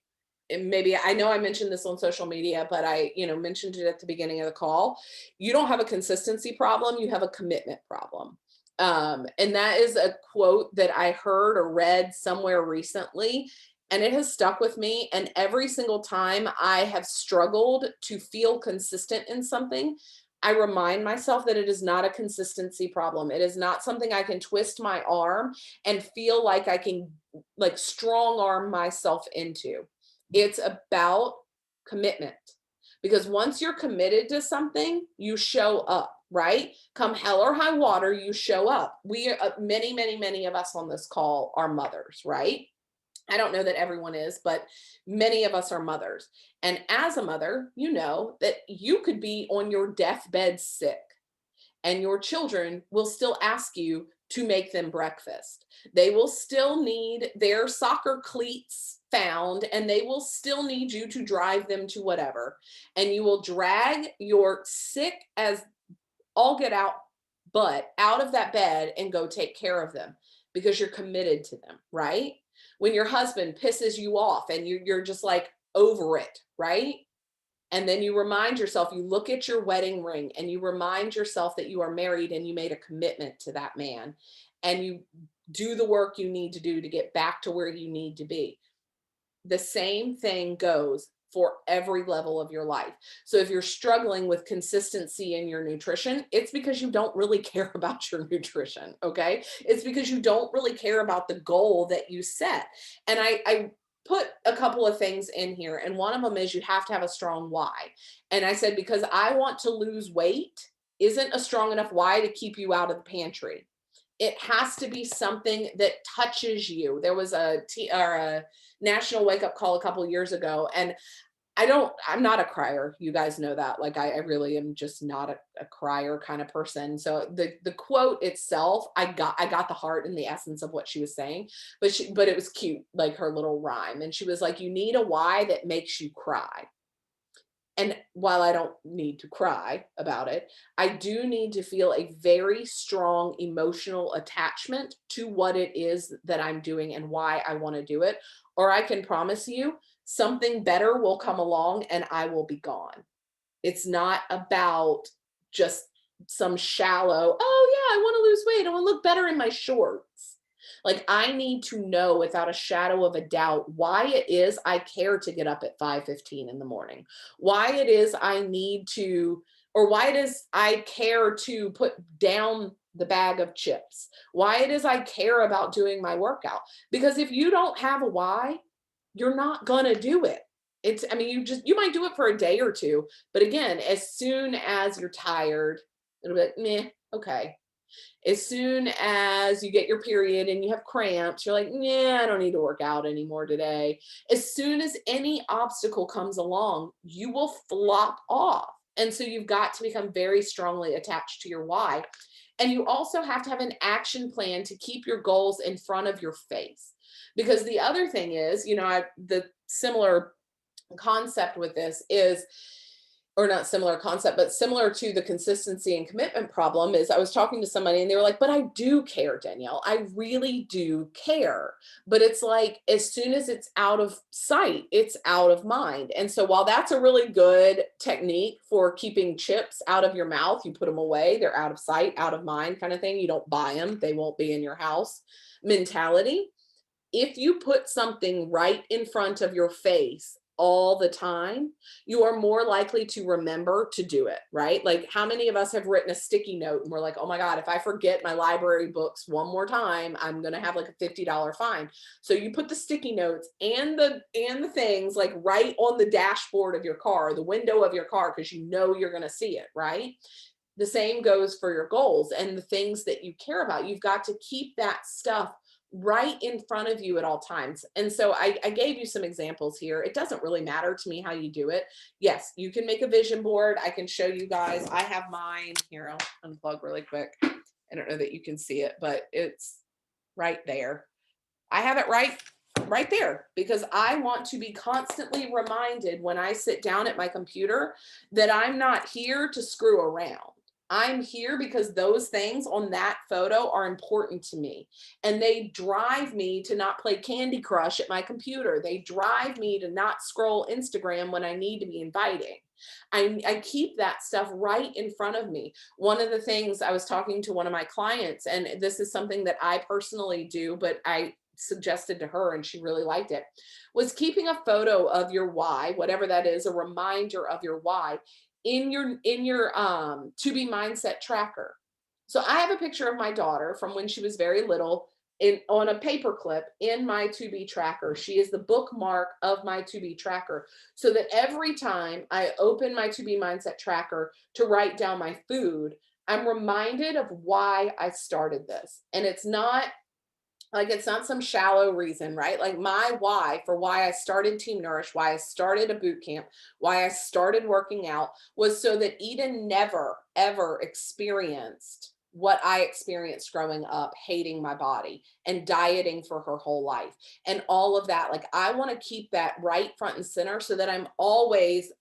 maybe, I know I mentioned this on social media, but I, mentioned it at the beginning of the call. You don't have a consistency problem. You have a commitment problem. And that is a quote that I heard or read somewhere recently, and it has stuck with me. And every single time I have struggled to feel consistent in something, I remind myself that it is not a consistency problem. It is not something I can twist my arm and feel like I can like strong arm myself into. It's about commitment. Because once you're committed to something, you show up, right? Come hell or high water, you show up. We many, many, many of us on this call are mothers, right? I don't know that everyone is, but many of us are mothers. And as a mother, you know that you could be on your deathbed sick, and your children will still ask you to make them breakfast. They will still need their soccer cleats found, and they will still need you to drive them to whatever. And you will drag your sick as all get out butt out of that bed and go take care of them because you're committed to them, right? When your husband pisses you off and you're just like over it, right? And then you remind yourself, you look at your wedding ring and you remind yourself that you are married and you made a commitment to that man, and you do the work you need to do to get back to where you need to be. The same thing goes for every level of your life. So if you're struggling with consistency in your nutrition, it's because you don't really care about your nutrition, okay? It's because you don't really care about the goal that you set. And I put a couple of things in here, and one of them is you have to have a strong why. And I said, because I want to lose weight isn't a strong enough why to keep you out of the pantry. It has to be something that touches you. There was a national wake up call a couple of years ago, and I'm not a crier. You guys know that. Like I really am just not a crier kind of person. So the quote itself, I got the heart and the essence of what she was saying, but it was cute, like her little rhyme. And she was like, you need a why that makes you cry. And while I don't need to cry about it, I do need to feel a very strong emotional attachment to what it is that I'm doing and why I want to do it. Or I can promise you something better will come along and I will be gone. It's not about just some shallow, oh yeah, I want to lose weight. I want to look better in my shorts. Like I need to know without a shadow of a doubt why it is I care to get up at 5:15 in the morning. Why it is I need to, or why it is I care to put down the bag of chips. Why it is I care about doing my workout. Because if you don't have a why, you're not going to do it. I mean, you might do it for a day or two, but again, as soon as you're tired, it'll be like, meh, okay. As soon as you get your period and you have cramps, you're like, yeah, I don't need to work out anymore today. As soon as any obstacle comes along, you will flop off. And so you've got to become very strongly attached to your why. And you also have to have an action plan to keep your goals in front of your face. Because the other thing is, the similar concept with this is or not similar concept, but similar to the consistency and commitment problem is I was talking to somebody and they were like, but I do care, Danielle. I really do care. But it's like, as soon as it's out of sight, it's out of mind. And so while that's a really good technique for keeping chips out of your mouth, you put them away, they're out of sight, out of mind kind of thing. You don't buy them, they won't be in your house mentality. If you put something right in front of your face all the time, you are more likely to remember to do it, right? Like, how many of us have written a sticky note and we're like, oh my God, if I forget my library books one more time, I'm going to have like a $50 fine. So you put the sticky notes and the things like right on the dashboard of your car, the window of your car, because you know you're going to see it, right? The same goes for your goals and the things that you care about. You've got to keep that stuff right in front of you at all times. And so I gave you some examples here. It doesn't really matter to me how you do it. Yes, you can make a vision board. I can show you guys. I have mine here. I'll unplug really quick. I don't know that you can see it, but it's right there. I have it right there because I want to be constantly reminded when I sit down at my computer that I'm not here to screw around. I'm here because those things on that photo are important to me. And they drive me to not play Candy Crush at my computer. They drive me to not scroll Instagram when I need to be inviting. I keep that stuff right in front of me. One of the things I was talking to one of my clients, and this is something that I personally do, but I suggested to her and she really liked it, was keeping a photo of your why, whatever that is, a reminder of your why in your to be mindset tracker. So I have a picture of my daughter from when she was very little in on a paper clip in my to be tracker. She is the bookmark of my to be tracker, so that every time I open my to be mindset tracker to write down my food, I'm reminded of why I started this. And it's not like, it's not some shallow reason, right? Like, my why for why I started Team Nourish, why I started a boot camp, why I started working out was so that Eden never, ever experienced what I experienced growing up, hating my body and dieting for her whole life and all of that. Like, I want to keep that right front and center so that I've always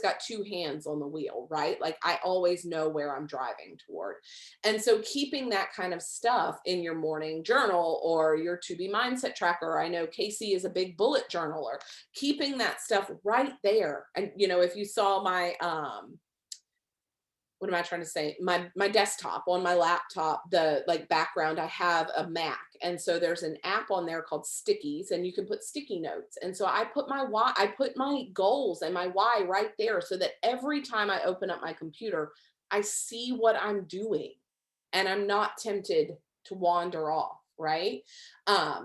got two hands on the wheel, right? Like, I always know where I'm driving toward. And so keeping that kind of stuff in your morning journal or your to be mindset tracker, I know Casey is a big bullet journaler, keeping that stuff right there. And, if you saw my, what am I trying to say? My desktop on my laptop, the like background, I have a Mac. And so there's an app on there called Stickies and you can put sticky notes. And so I put my why, I put my goals and my why right there so that every time I open up my computer, I see what I'm doing and I'm not tempted to wander off, right?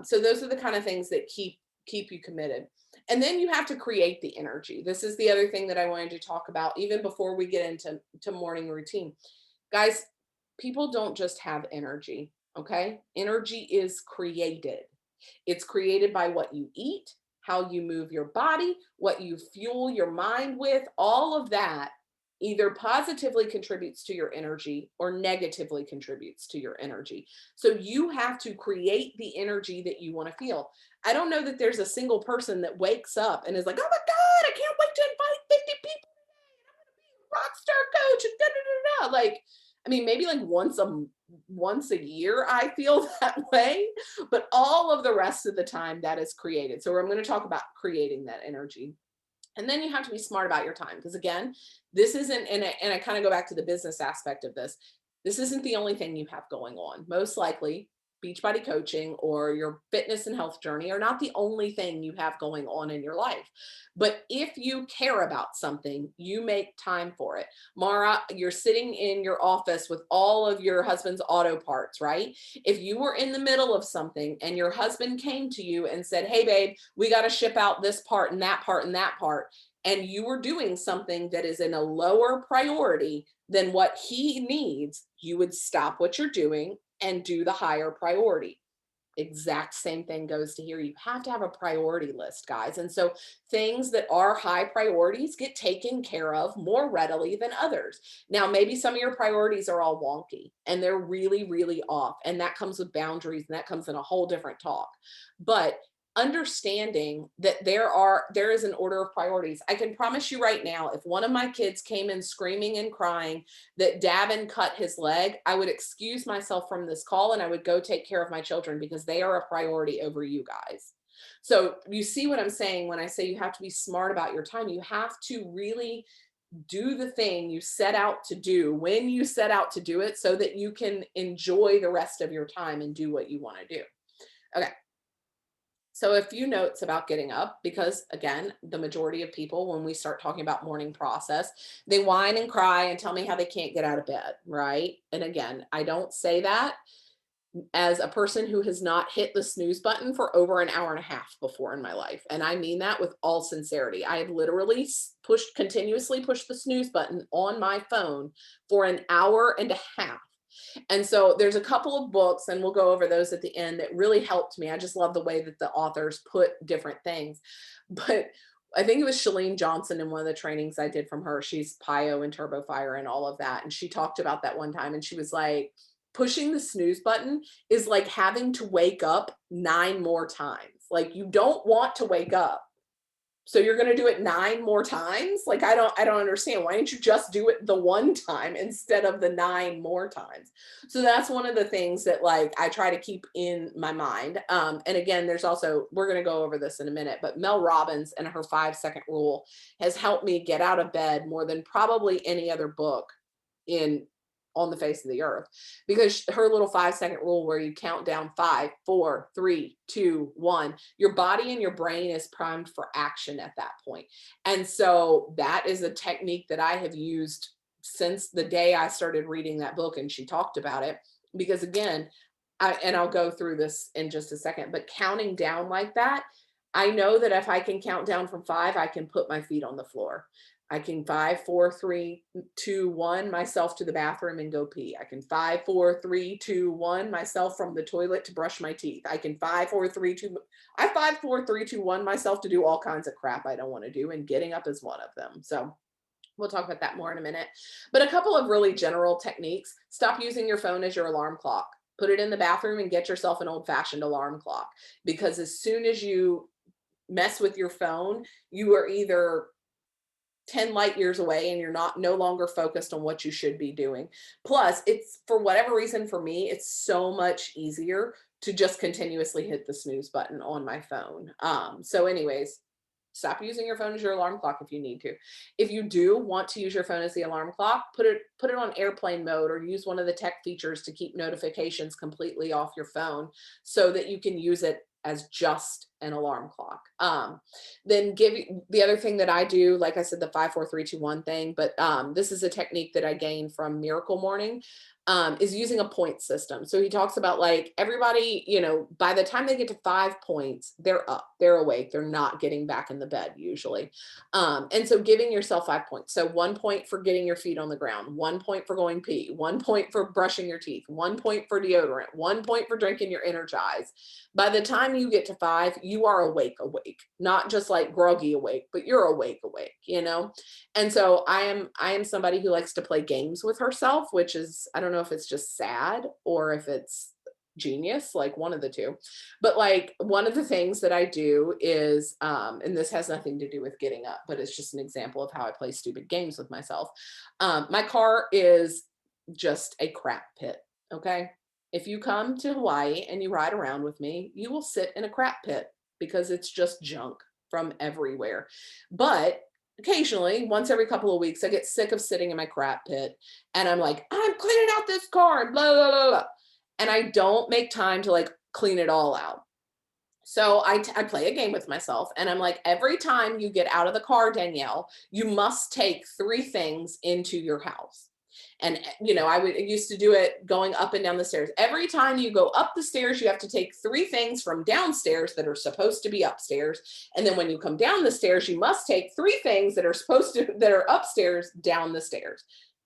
So those are the kind of things that keep you committed. And then you have to create the energy. This is the other thing that I wanted to talk about, even before we get into morning routine. Guys, people don't just have energy, okay? Energy is created. It's created by what you eat, how you move your body, what you fuel your mind with, all of that either positively contributes to your energy or negatively contributes to your energy. So you have to create the energy that you want to feel. I don't know that there's a single person that wakes up and is like, oh my God, I can't wait to invite 50 people today. I'm going to be a rock star coach and da da da da. Like, I mean, maybe like once a year I feel that way, but all of the rest of the time that is created. So I'm going to talk about creating that energy. And then you have to be smart about your time. Because again, this isn't, and I kind of go back to the business aspect of this. This isn't the only thing you have going on. Most likely, Beachbody coaching or your fitness and health journey are not the only thing you have going on in your life. But if you care about something, you make time for it. Mara, you're sitting in your office with all of your husband's auto parts, right? If you were in the middle of something and your husband came to you and said, hey, babe, we got to ship out this part and that part and that part, and you were doing something that is in a lower priority than what he needs, you would stop what you're doing and do the higher priority. Exact same thing goes to here. You have to have a priority list, guys. And so things that are high priorities get taken care of more readily than others. Now, maybe some of your priorities are all wonky and they're really, really off. And that comes with boundaries and that comes in a whole different talk. But understanding that there is an order of priorities. I can promise you right now, if one of my kids came in screaming and crying that Davin cut his leg, I would excuse myself from this call and I would go take care of my children because they are a priority over you guys. So you see what I'm saying when I say you have to be smart about your time. You have to really do the thing you set out to do when you set out to do it so that you can enjoy the rest of your time and do what you want to do. Okay. So a few notes about getting up, because again, the majority of people, when we start talking about morning process, they whine and cry and tell me how they can't get out of bed, right? And again, I don't say that as a person who has not hit the snooze button for over an hour and a half before in my life. And I mean that with all sincerity. I have literally continuously pushed the snooze button on my phone for an hour and a half. And so there's a couple of books, and we'll go over those at the end, that really helped me. I just love the way that the authors put different things. But I think it was Chalene Johnson in one of the trainings I did from her. She's PIO and Turbo Fire and all of that. And she talked about that one time, and she was like, pushing the snooze button is like having to wake up 9 more times. Like, you don't want to wake up, so you're going to do it 9 more times. Like, I don't understand. Why didn't you just do it the one time instead of the 9 more times? So that's one of the things that, like, I try to keep in my mind. And again, there's also, we're going to go over this in a minute, but Mel Robbins and her 5-second rule has helped me get out of bed more than probably any other book on the face of the earth, because her little 5-second rule, where you count down 5, 4, 3, 2, 1, your body and your brain is primed for action at that point. And so that is a technique that I have used since the day I started reading that book and she talked about it. Because again, and I'll go through this in just a second, but counting down like that, I know that if I can count down from 5, I can put my feet on the floor. I can 5, 4, 3, 2, 1 myself to the bathroom and go pee. I can 5, 4, 3, 2, 1 myself from the toilet to brush my teeth. I can 5, 4, 3, 2. I 5, 4, 3, 2, 1 myself to do all kinds of crap I don't want to do, and getting up is one of them. So we'll talk about that more in a minute. But a couple of really general techniques: stop using your phone as your alarm clock. Put it in the bathroom and get yourself an old-fashioned alarm clock, because as soon as you mess with your phone, you are either 10 light years away and you're no longer focused on what you should be doing. Plus, it's, for whatever reason, for me, it's so much easier to just continuously hit the snooze button on my phone. So anyways, stop using your phone as your alarm clock if you need to. If you do want to use your phone as the alarm clock, put it on airplane mode, or use one of the tech features to keep notifications completely off your phone so that you can use it as just an alarm clock. Then the other thing that I do, like I said, the 5, 4, 3, 2, 1 thing, but this is a technique that I gained from Miracle Morning, is using a point system. So he talks about, like, everybody, by the time they get to 5 points, they're up, they're awake, they're not getting back in the bed usually. And so giving yourself 5 points. So 1 point for getting your feet on the ground, 1 point for going pee, 1 point for brushing your teeth, 1 point for deodorant, 1 point for drinking your Energize. By the time you get to 5, you are awake, not just like groggy awake, but you're awake. And so I am somebody who likes to play games with herself, which is, I don't know if it's just sad or if it's genius, like one of the two. But like, one of the things that I do is, and this has nothing to do with getting up, but it's just an example of how I play stupid games with myself. My car is just a crap pit. Okay. If you come to Hawaii and you ride around with me, you will sit in a crap pit because it's just junk from everywhere. But occasionally, once every couple of weeks, I get sick of sitting in my crap pit and I'm like, I'm cleaning out this car and blah, blah, blah, blah. And I don't make time to like clean it all out. So I play a game with myself and I'm like, every time you get out of the car, Danielle, you must take 3 things into your house. And, I used to do it going up and down the stairs. Every time you go up the stairs, you have to take 3 things from downstairs that are supposed to be upstairs. And then when you come down the stairs, you must take 3 things that are upstairs down the stairs.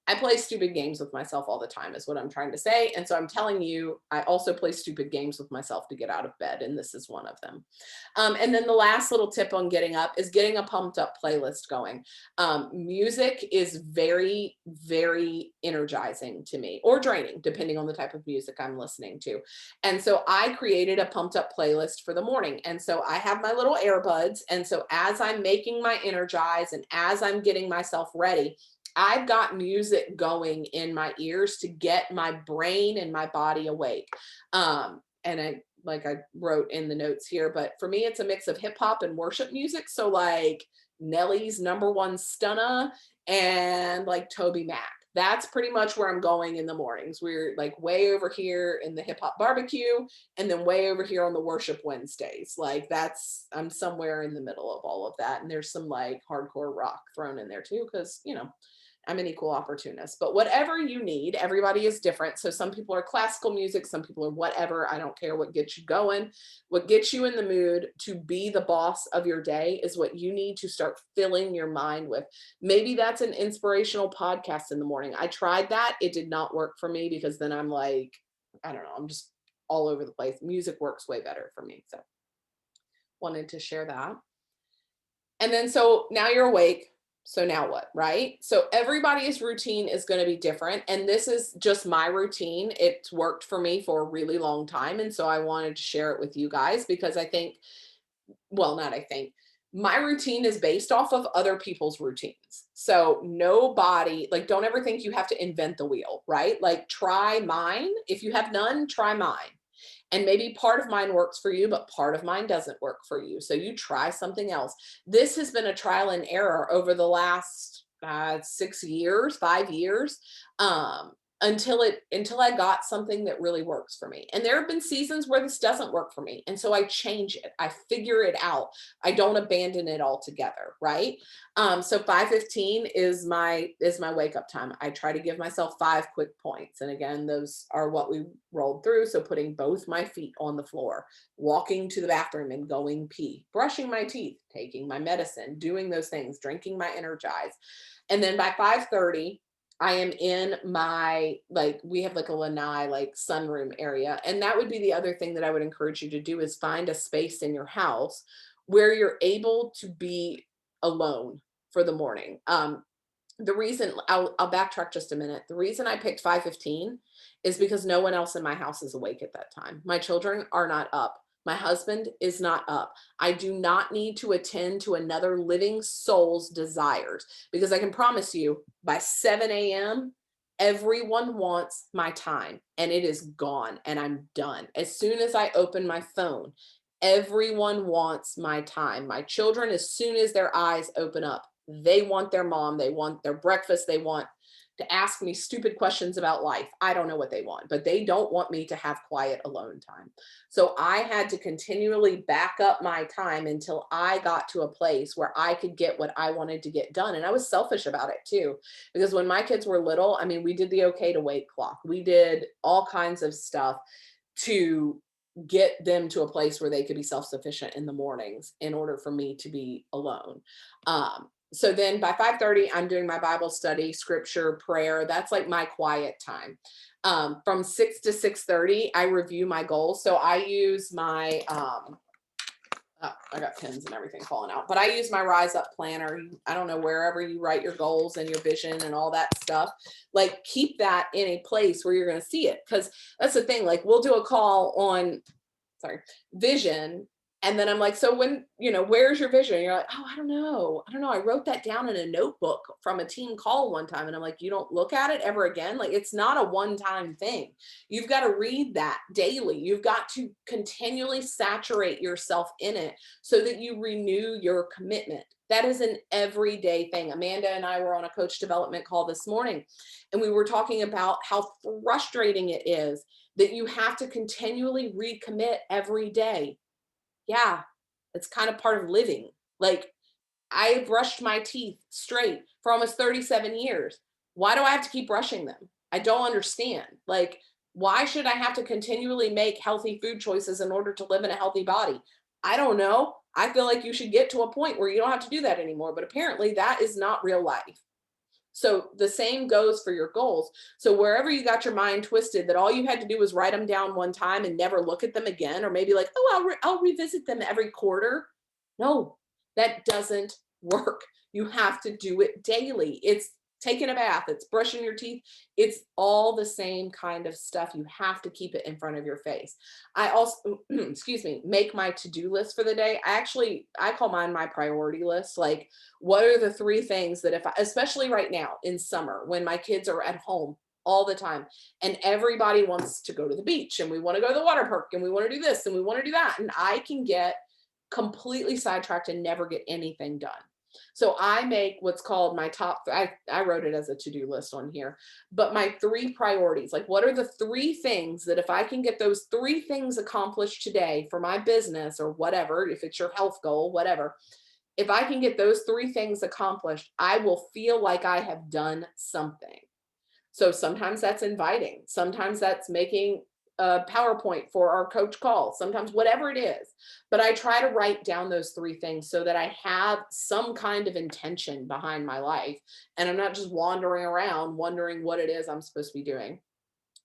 I play stupid games with myself all the time, is what I'm trying to say. And so I'm telling you, I also play stupid games with myself to get out of bed, and this is one of them. And then the last little tip on getting up is getting a pumped up playlist going. Music is very, very energizing to me, or draining, depending on the type of music I'm listening to. And so I created a pumped up playlist for the morning. And so I have my little earbuds. And so as I'm making my energize and as I'm getting myself ready, I've got music going in my ears to get my brain and my body awake. And I, like I wrote in the notes here, but for me, it's a mix of hip hop and worship music. So like Nelly's Number One Stunna and like Toby Mac. That's pretty much where I'm going in the mornings. We're like way over here in the hip hop barbecue and then way over here on the worship Wednesdays. Like that's, I'm somewhere in the middle of all of that. And there's some like hardcore rock thrown in there too, because, you know, I'm an equal opportunist, but whatever you need, everybody is different. So some people are classical music, some people are whatever. I don't care what gets you going. What gets you in the mood to be the boss of your day is what you need to start filling your mind with. Maybe that's an inspirational podcast in the morning. I tried that. It did not work for me because then I'm like, I don't know, I'm just all over the place. Music works way better for me. So wanted to share that. And then, so now you're awake. So now what, right? So everybody's routine is going to be different. And this is just my routine. It's worked for me for a really long time. And so I wanted to share it with you guys because I think, well, not I think, my routine is based off of other people's routines. So nobody, like, don't ever think you have to invent the wheel, right? Like, try mine. If you have none, try mine. And maybe part of mine works for you, but part of mine doesn't work for you. So you try something else. This has been a trial and error over the last 6 years, 5 years, until I got something that really works for me. And there have been seasons where this doesn't work for me. And so I change it. I figure it out. I don't abandon it altogether, right? So 5:15 is my wake up time. I try to give myself 5 quick points. And again, those are what we rolled through. So putting both my feet on the floor, walking to the bathroom and going pee, brushing my teeth, taking my medicine, doing those things, drinking my Energize. And then by 5:30, I am in my, like, we have like a lanai, like sunroom area. And that would be the other thing that I would encourage you to do is find a space in your house where you're able to be alone for the morning. The reason I'll backtrack just a minute. The reason I picked 5:15 is because no one else in my house is awake at that time. My children are not up. My husband is not up. I do not need to attend to another living soul's desires because I can promise you by 7 a.m., everyone wants my time and it is gone and I'm done. As soon as I open my phone, everyone wants my time. My children, as soon as their eyes open up, they want their mom, they want their breakfast, they want to ask me stupid questions about life. I don't know what they want, but they don't want me to have quiet alone time. So I had to continually back up my time until I got to a place where I could get what I wanted to get done. And I was selfish about it too, because when my kids were little, I mean, we did the okay to wait clock. We did all kinds of stuff to get them to a place where they could be self-sufficient in the mornings in order for me to be alone. So then by 5:30, I'm doing my Bible study, scripture, prayer. That's like my quiet time. From 6 to 6:30, I review my goals. So I use my, oh, I got pins and everything falling out, but I use my Rise Up planner. I don't know, wherever you write your goals and your vision and all that stuff, like keep that in a place where you're going to see it. Cause that's the thing, like we'll do a call on, sorry, vision. And then I'm like, so when, where's your vision? And you're like, oh, I don't know. I wrote that down in a notebook from a team call one time. And I'm like, you don't look at it ever again. Like it's not a one-time thing. You've got to read that daily. You've got to continually saturate yourself in it so that you renew your commitment. That is an everyday thing. Amanda and I were on a coach development call this morning, and we were talking about how frustrating it is that you have to continually recommit every day. Yeah, it's kind of part of living. Like I brushed my teeth straight for almost 37 years. Why do I have to keep brushing them? I don't understand. Like, why should I have to continually make healthy food choices in order to live in a healthy body? I don't know. I feel like you should get to a point where you don't have to do that anymore, but apparently that is not real life. So the same goes for your goals. So wherever you got your mind twisted that all you had to do was write them down one time and never look at them again, or maybe like, oh, I'll revisit them every quarter. No, that doesn't work. You have to do it daily. It's taking a bath, it's brushing your teeth. It's all the same kind of stuff. You have to keep it in front of your face. I also, excuse me, make my to-do list for the day. I call mine my priority list. Like, what are the three things that if I, especially right now in summer when my kids are at home all the time and everybody wants to go to the beach and we want to go to the water park and we want to do this and we want to do that. And I can get completely sidetracked and never get anything done. So I make what's called my top, I wrote it as a to-do list on here, but my three priorities, like what are the three things that if I can get those three things accomplished today for my business or whatever, if it's your health goal, whatever, if I can get those three things accomplished, I will feel like I have done something. So sometimes that's inviting. Sometimes that's making a PowerPoint for our coach call, sometimes whatever it is. But I try to write down those three things so that I have some kind of intention behind my life. And I'm not just wandering around wondering what it is I'm supposed to be doing.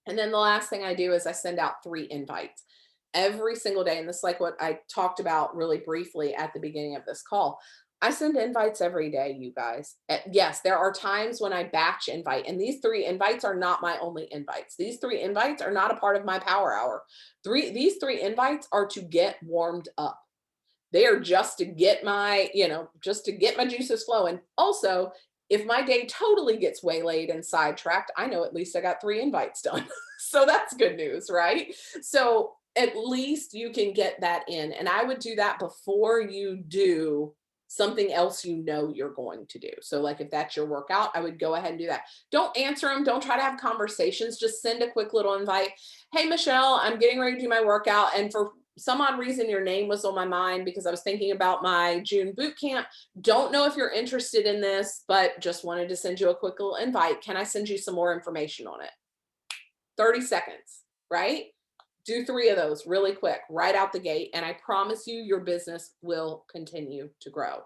And then the last thing I do is I send out 3 invites every single day. And this is like what I talked about really briefly at the beginning of this call. I send invites every day, you guys. Yes, there are times when I batch invite, and these 3 invites are not my only invites. These 3 invites are not a part of my power hour. These 3 invites are to get warmed up. They are just to get my, just to get my juices flowing. Also, if my day totally gets waylaid and sidetracked, I know at least I got 3 invites done. So that's good news, right? So at least you can get that in. And I would do that before you do something else you're going to do. So like if that's your workout, I would go ahead and do that. Don't answer them. Don't try to have conversations. Just send a quick little invite. Hey, Michelle, I'm getting ready to do my workout. And for some odd reason, your name was on my mind because I was thinking about my June boot camp. Don't know if you're interested in this, but just wanted to send you a quick little invite. Can I send you some more information on it? 30 seconds, right? Do 3 of those really quick, right out the gate. And I promise you, your business will continue to grow.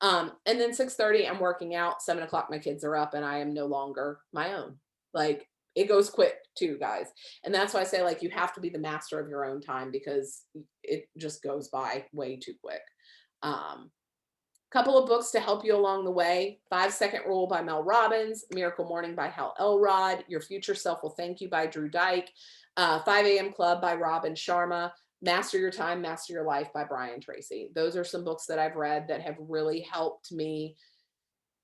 And then 6:30, I'm working out. 7 o'clock, my kids are up and I am no longer my own. Like, it goes quick too, guys. And that's why I say, like, you have to be the master of your own time because it just goes by way too quick. Couple of books to help you along the way. 5-Second Rule by Mel Robbins, Miracle Morning by Hal Elrod, Your Future Self Will Thank You by Drew Dyke, 5 a.m. Club by Robin Sharma, Master Your Time, Master Your Life by Brian Tracy. Those are some books that I've read that have really helped me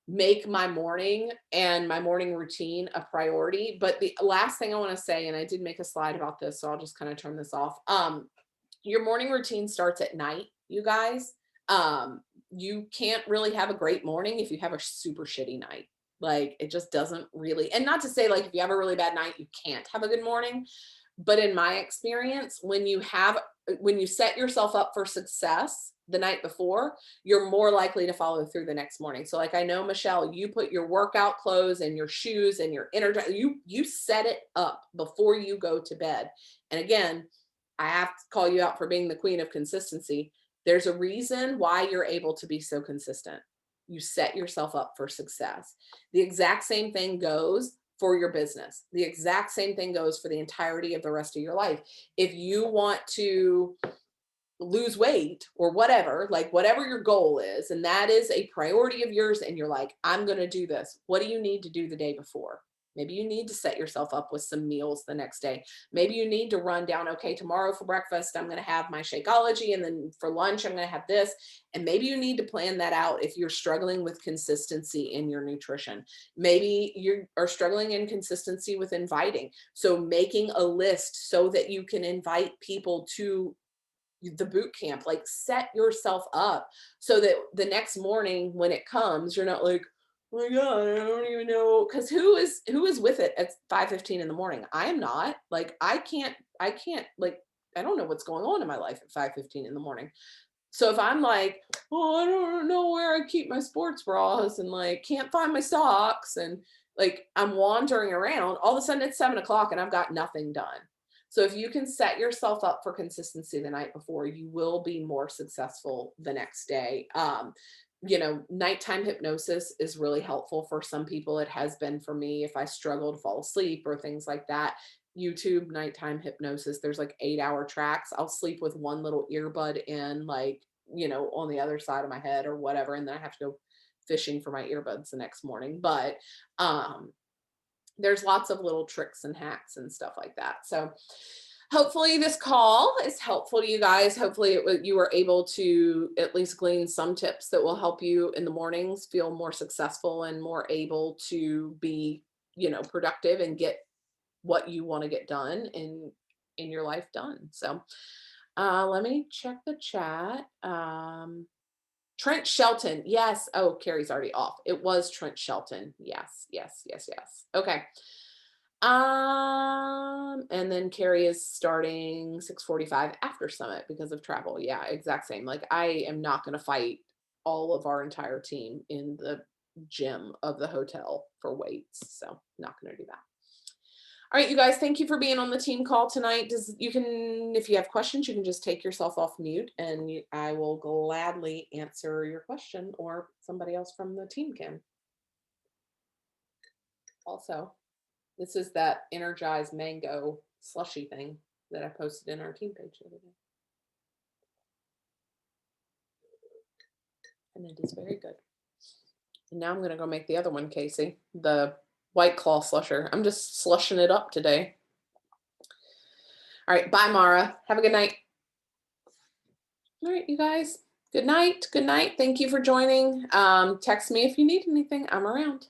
make my morning and my morning routine a priority. But the last thing I want to say, and I did make a slide about this, so I'll just kind of turn this off. Your morning routine starts at night, you guys. You can't really have a great morning if you have a super shitty night. Like, it just doesn't really, and not to say like if you have a really bad night, you can't have a good morning. But in my experience, when you set yourself up for success the night before, you're more likely to follow through the next morning. So like I know, Michelle, you put your workout clothes and your shoes and your you set it up before you go to bed. And again, I have to call you out for being the queen of consistency. There's a reason why you're able to be so consistent. You set yourself up for success. The exact same thing goes for your business. The exact same thing goes for the entirety of the rest of your life. If you want to lose weight or whatever, like whatever your goal is, and that is a priority of yours, and you're like, I'm going to do this. What do you need to do the day before? Maybe you need to set yourself up with some meals the next day. Maybe you need to run down, okay, tomorrow for breakfast, I'm going to have my Shakeology. And then for lunch, I'm going to have this. And maybe you need to plan that out if you're struggling with consistency in your nutrition. Maybe you are struggling in consistency with inviting. So making a list so that you can invite people to the boot camp, like set yourself up so that the next morning when it comes, you're not like, oh my God, I don't even know. Cause who is with it at 5:15 in the morning? I am not. Like, I can't, like, I don't know what's going on in my life at 5:15 in the morning. So if I'm like, oh, I don't know where I keep my sports bras and like can't find my socks and like I'm wandering around, all of a sudden it's 7 o'clock and I've got nothing done. So if you can set yourself up for consistency the night before, you will be more successful the next day. you know, nighttime hypnosis is really helpful for some people. It has been for me if I struggle to fall asleep or things like that. YouTube nighttime hypnosis, there's like 8-hour tracks. I'll sleep with one little earbud in, like, you know, on the other side of my head or whatever. And then I have to go fishing for my earbuds the next morning. But there's lots of little tricks and hacks and stuff like that. So hopefully this call is helpful to you guys. Hopefully you were able to at least glean some tips that will help you in the mornings feel more successful and more able to be, you know, productive and get what you want to get done in your life done. So let me check the chat. Trent Shelton. Yes. Oh, Carrie's already off. It was Trent Shelton. Yes, yes, yes, yes. Okay. And then Carrie is starting 6:45 after Summit because of travel. Yeah, exact same. Like I am not going to fight all of our entire team in the gym of the hotel for weights. So not going to do that. All right, you guys, thank you for being on the team call tonight. You can, if you have questions, you can just take yourself off mute and I will gladly answer your question, or somebody else from the team can. Also, this is that energized mango slushy thing that I posted in our team page the other day. And it is very good. And now I'm going to go make the other one, Casey, the White Claw slusher. I'm just slushing it up today. All right. Bye, Mara. Have a good night. All right, you guys. Good night. Good night. Thank you for joining. Text me if you need anything. I'm around.